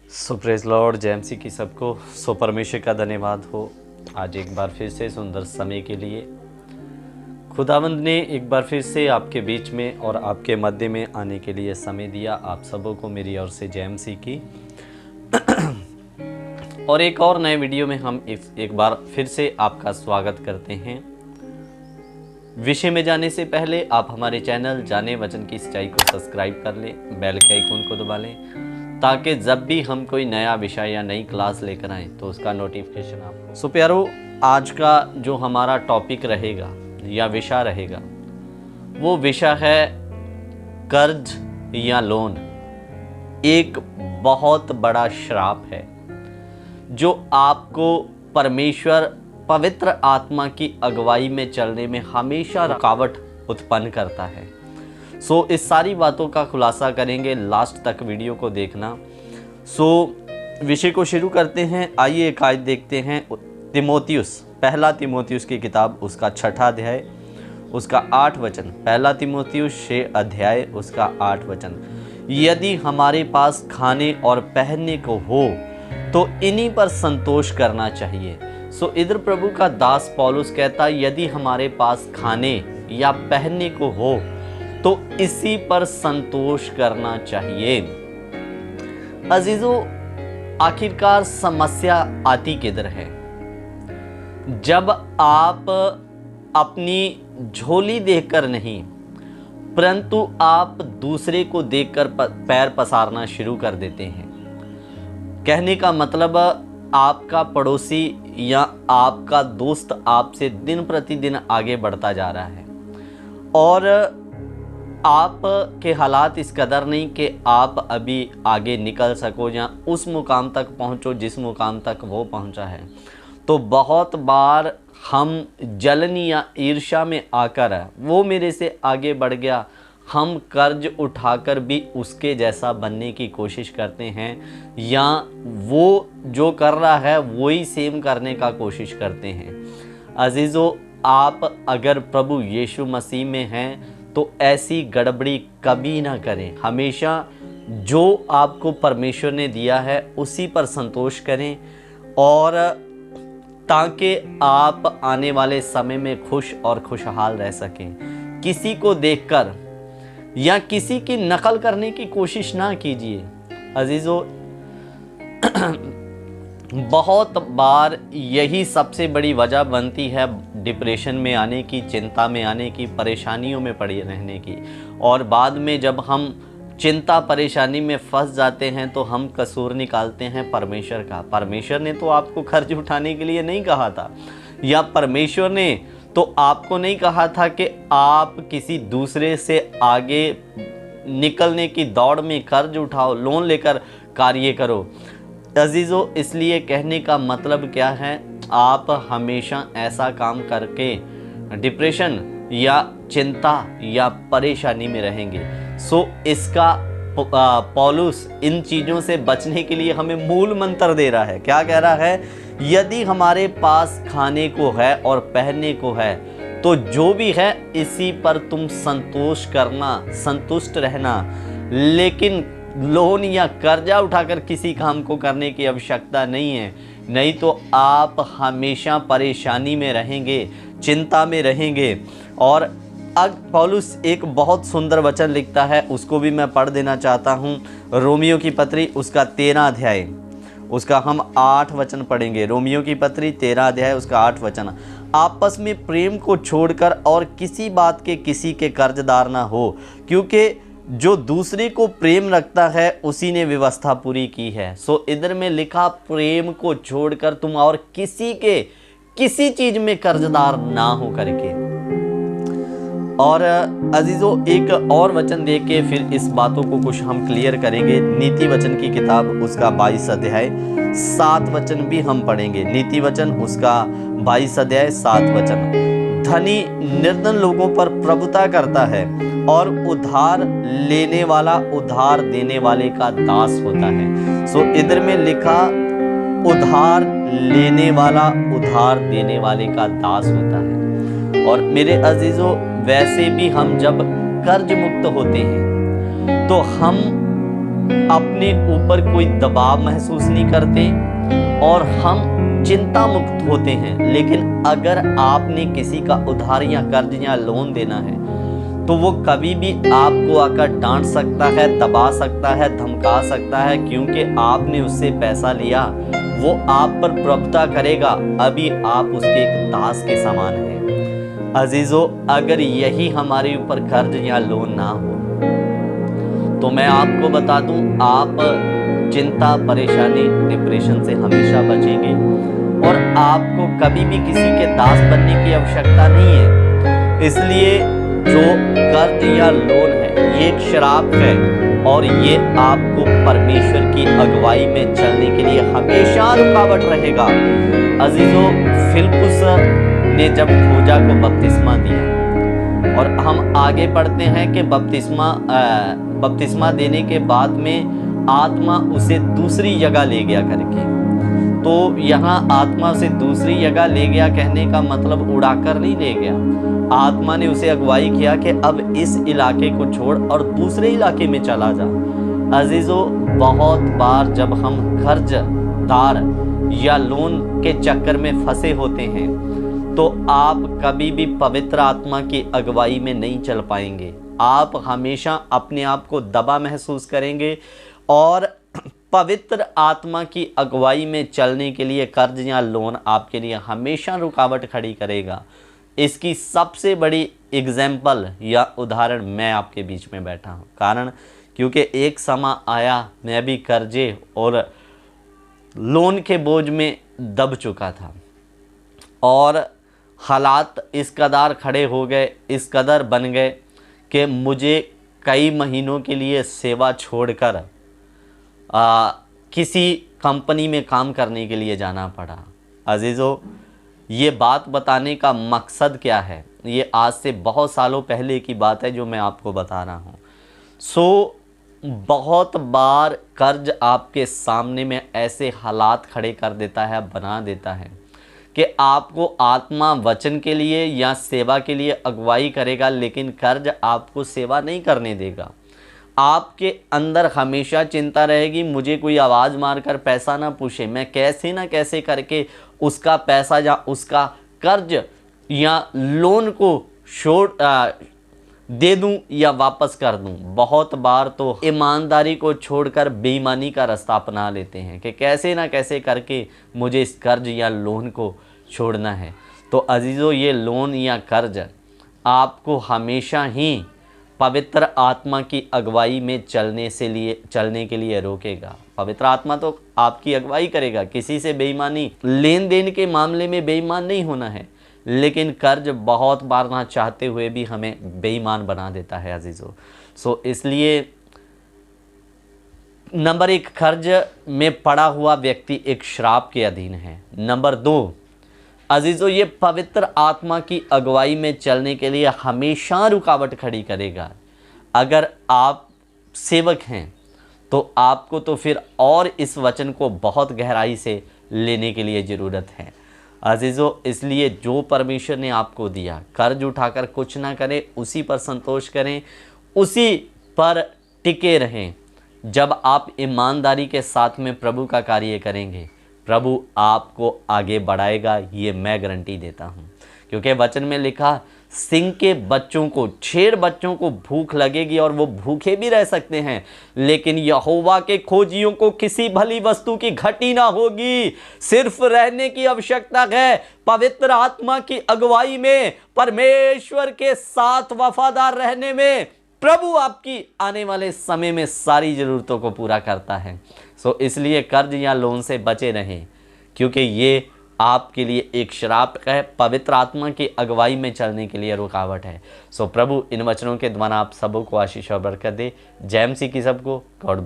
सो praise Lord जय मसीह की सबको। सो परमेश्वर का धन्यवाद हो आज एक बार फिर से सुंदर समय के लिए। खुदावंद ने एक बार फिर से आपके बीच में और आपके मध्य में आने के लिए समय दिया। आप सबों को मेरी ओर से जय मसीह की। और एक और नए वीडियो में हम एक बार फिर से आपका स्वागत करते हैं। विषय में जाने से पहले आप हमारे चैनल जाने वचन की सच्चाई को सब्सक्राइब कर लें, बेल के आइकन को दबा लें, ताकि जब भी हम कोई नया विषय या नई क्लास लेकर आएँ तो उसका नोटिफिकेशन आपको। सो प्यारो, आज का जो हमारा टॉपिक रहेगा या विषय रहेगा वो विषय है कर्ज या लोन। एक बहुत बड़ा श्राप है जो आपको परमेश्वर पवित्र आत्मा की अगुवाई में चलने में हमेशा रुकावट उत्पन्न करता है। सो इस सारी बातों का खुलासा करेंगे, लास्ट तक वीडियो को देखना। सो विषय को शुरू करते हैं। आइए एक आयत देखते हैं। पहला तिमोथियुस की किताब उसका 6 अध्याय उसका 8 वचन। पहला तिमोथियुस 6 अध्याय उसका 8 वचन। यदि हमारे पास खाने और पहनने को हो तो इन्हीं पर संतोष करना चाहिए। सो इधर प्रभु का दास पौलुस कहता, यदि हमारे पास खाने या पहनने को हो तो इसी पर संतोष करना चाहिए। अजीजों, आखिरकार समस्या आती किधर है? जब आप अपनी झोली देखकर नहीं, परंतु आप दूसरे को देखकर पैर पसारना शुरू कर देते हैं। कहने का मतलब, आपका पड़ोसी या आपका दोस्त आपसे दिन प्रतिदिन आगे बढ़ता जा रहा है और आप के हालात इस कदर नहीं कि आप अभी आगे निकल सको या उस मुकाम तक पहुंचो जिस मुकाम तक वो पहुंचा है। तो बहुत बार हम जलन या ईर्ष्या में आकर वो मेरे से आगे बढ़ गया, हम कर्ज उठाकर भी उसके जैसा बनने की कोशिश करते हैं या वो जो कर रहा है वही सेम करने का कोशिश करते हैं। अजीज़ों, आप अगर प्रभु यीशु मसीह में हैं तो ऐसी गड़बड़ी कभी ना करें। हमेशा जो आपको परमेश्वर ने दिया है उसी पर संतोष करें, और ताकि आप आने वाले समय में खुश और खुशहाल रह सकें। किसी को देखकर या किसी की नकल करने की कोशिश ना कीजिए। अजीजों, बहुत बार यही सबसे बड़ी वजह बनती है डिप्रेशन में आने की, चिंता में आने की, परेशानियों में पड़े रहने की। और बाद में जब हम चिंता परेशानी में फंस जाते हैं तो हम कसूर निकालते हैं परमेश्वर का। परमेश्वर ने तो आपको कर्ज उठाने के लिए नहीं कहा था, या परमेश्वर ने तो आपको नहीं कहा था कि आप किसी दूसरे से आगे निकलने की दौड़ में कर्ज उठाओ, लोन लेकर कार्य करो। अजीज़ों, इसलिए कहने का मतलब क्या है, आप हमेशा ऐसा काम करके डिप्रेशन या चिंता या परेशानी में रहेंगे। सो इसका पौलुस इन चीज़ों से बचने के लिए हमें मूल मंत्र दे रहा है। क्या कह रहा है? यदि हमारे पास खाने को है और पहनने को है तो जो भी है इसी पर तुम संतोष करना, संतुष्ट रहना। लेकिन लोन या कर्जा उठाकर किसी काम को करने की आवश्यकता नहीं है, नहीं तो आप हमेशा परेशानी में रहेंगे, चिंता में रहेंगे। और अब पौलुस एक बहुत सुंदर वचन लिखता है, उसको भी मैं पढ़ देना चाहता हूँ। रोमियो की पत्री उसका 13 अध्याय उसका हम 8 वचन पढ़ेंगे। रोमियो की पत्री 13 अध्याय उसका 8 वचन। आपस में प्रेम को छोड़कर और किसी बात के किसी के कर्जदार ना हो, क्योंकि जो दूसरे को प्रेम रखता है उसी ने व्यवस्था पूरी की है। सो इधर में लिखा, प्रेम को छोड़कर तुम और किसी के किसी चीज में कर्जदार ना हो करके। और अजीजों, एक और वचन देख के फिर इस बातों को कुछ हम क्लियर करेंगे। नीति वचन की किताब उसका 22 अध्याय 7 वचन भी हम पढ़ेंगे। नीति वचन उसका 22 अध्याय 7 वचन। धनी निर्धन लोगों पर प्रभुता करता है और उधार लेने वाला उधार देने वाले का दास होता है। सो इधर में लिखा, उधार लेने वाला उधार देने वाले का दास होता है। और मेरे अजीजों, वैसे भी हम जब कर्ज मुक्त होते हैं तो हम अपने ऊपर कोई दबाव महसूस नहीं करते और हम चिंता मुक्त होते हैं। लेकिन अगर आपने किसी का उधार या कर्ज या लोन देना है तो वो कभी भी आपको आकर डांट सकता है, दबा सकता है, धमका सकता है, क्योंकि आपने उससे पैसा लिया। वो आप पर प्रभुता करेगा, अभी आप उसके एक दास के समान हैं। अजीजों, अगर यही हमारे ऊपर कर्ज या लोन ना हो तो मैं आपको बता दूं, आप चिंता, परेशानी, डिप्रेशन से हमेशा बचेंगे और आपको कभी भी किसी के दास बनने की आवश्यकता नहीं है। इसलिए जो कर्ज या लोन है ये एक श्राप है और ये आपको परमेश्वर की अगुवाई में चलने के लिए हमेशा रुकावट रहेगा। अजीजों, फिलिप्पुस ने जब खोजा को बपतिस्मा दिया और हम आगे पढ़ते हैं कि बपतिस्मा देने के बाद में आत्मा उसे दूसरी जगह ले गया करके। तो यहाँ आत्मा उसे दूसरी जगह ले गया कहने का मतलब उड़ाकर नहीं ले गया। आत्मा ने उसे अगुवाई किया कि अब इस इलाके को छोड़ और दूसरे इलाके में चला जा। अजीजों, बहुत बार जब हम कर्जदार या लोन के चक्कर में फंसे होते हैं तो आप कभी भी पवित्र आत्मा की अगुवाई में नहीं चल पाएंगे। आप हमेशा अपने आप को दबा महसूस करेंगे और पवित्र आत्मा की अगुवाई में चलने के लिए कर्ज या लोन आपके लिए हमेशा रुकावट खड़ी करेगा। इसकी सबसे बड़ी एग्जाम्पल या उदाहरण मैं आपके बीच में बैठा हूँ। कारण क्योंकि एक समय आया मैं भी कर्जे और लोन के बोझ में दब चुका था और हालात इस कदर खड़े हो गए, इस कदर बन गए कि मुझे कई महीनों के लिए सेवा छोड़कर किसी कंपनी में काम करने के लिए जाना पड़ा। अजीज़ों, ये बात बताने का मकसद क्या है? ये आज से बहुत सालों पहले की बात है जो मैं आपको बता रहा हूँ। बहुत बार कर्ज आपके सामने में ऐसे हालात खड़े कर देता है, बना देता है कि आपको आत्मा वचन के लिए या सेवा के लिए अगुवाई करेगा, लेकिन कर्ज आपको सेवा नहीं करने देगा। आपके अंदर हमेशा चिंता रहेगी, मुझे कोई आवाज़ मारकर पैसा ना पूछे, मैं कैसे ना कैसे करके उसका पैसा या उसका कर्ज या लोन को दे दूं या वापस कर दूं। बहुत बार तो ईमानदारी को छोड़कर बेईमानी का रास्ता अपना लेते हैं कि कैसे ना कैसे करके मुझे इस कर्ज या लोन को छोड़ना है। तो अजीज़ों, ये लोन या कर्ज आपको हमेशा ही पवित्र आत्मा की अगुवाई में चलने के लिए रोकेगा। पवित्र आत्मा तो आपकी अगुवाई करेगा, किसी से बेईमानी, लेन देन के मामले में बेईमान नहीं होना है, लेकिन कर्ज बहुत बार ना चाहते हुए भी हमें बेईमान बना देता है अजीज़ों। इसलिए नंबर 1, कर्ज में पड़ा हुआ व्यक्ति एक श्राप के अधीन है। नंबर 2, अजीज़ों, ये पवित्र आत्मा की अगुवाई में चलने के लिए हमेशा रुकावट खड़ी करेगा। अगर आप सेवक हैं तो आपको तो फिर और इस वचन को बहुत गहराई से लेने के लिए ज़रूरत है अजीज़ों। इसलिए जो परमेश्वर ने आपको दिया, कर्ज उठाकर कुछ ना करें, उसी पर संतोष करें, उसी पर टिके रहें। जब आप ईमानदारी के साथ में प्रभु का कार्य करेंगे, प्रभु आपको आगे बढ़ाएगा, ये मैं गारंटी देता हूँ। क्योंकि वचन में लिखा, सिंह के बच्चों को, शेर बच्चों को भूख लगेगी और वो भूखे भी रह सकते हैं, लेकिन यहोवा के खोजियों को किसी भली वस्तु की घटी ना होगी। सिर्फ रहने की आवश्यकता है पवित्र आत्मा की अगुवाई में, परमेश्वर के साथ वफादार रहने में। प्रभु आपकी आने वाले समय में सारी ज़रूरतों को पूरा करता है। इसलिए कर्ज या लोन से बचे रहें, क्योंकि ये आपके लिए एक श्राप है, पवित्र आत्मा की अगुवाई में चलने के लिए रुकावट है। प्रभु इन वचनों के द्वारा आप सबों को आशीष और बरकत दे। जय मसीह की सबको। God bless.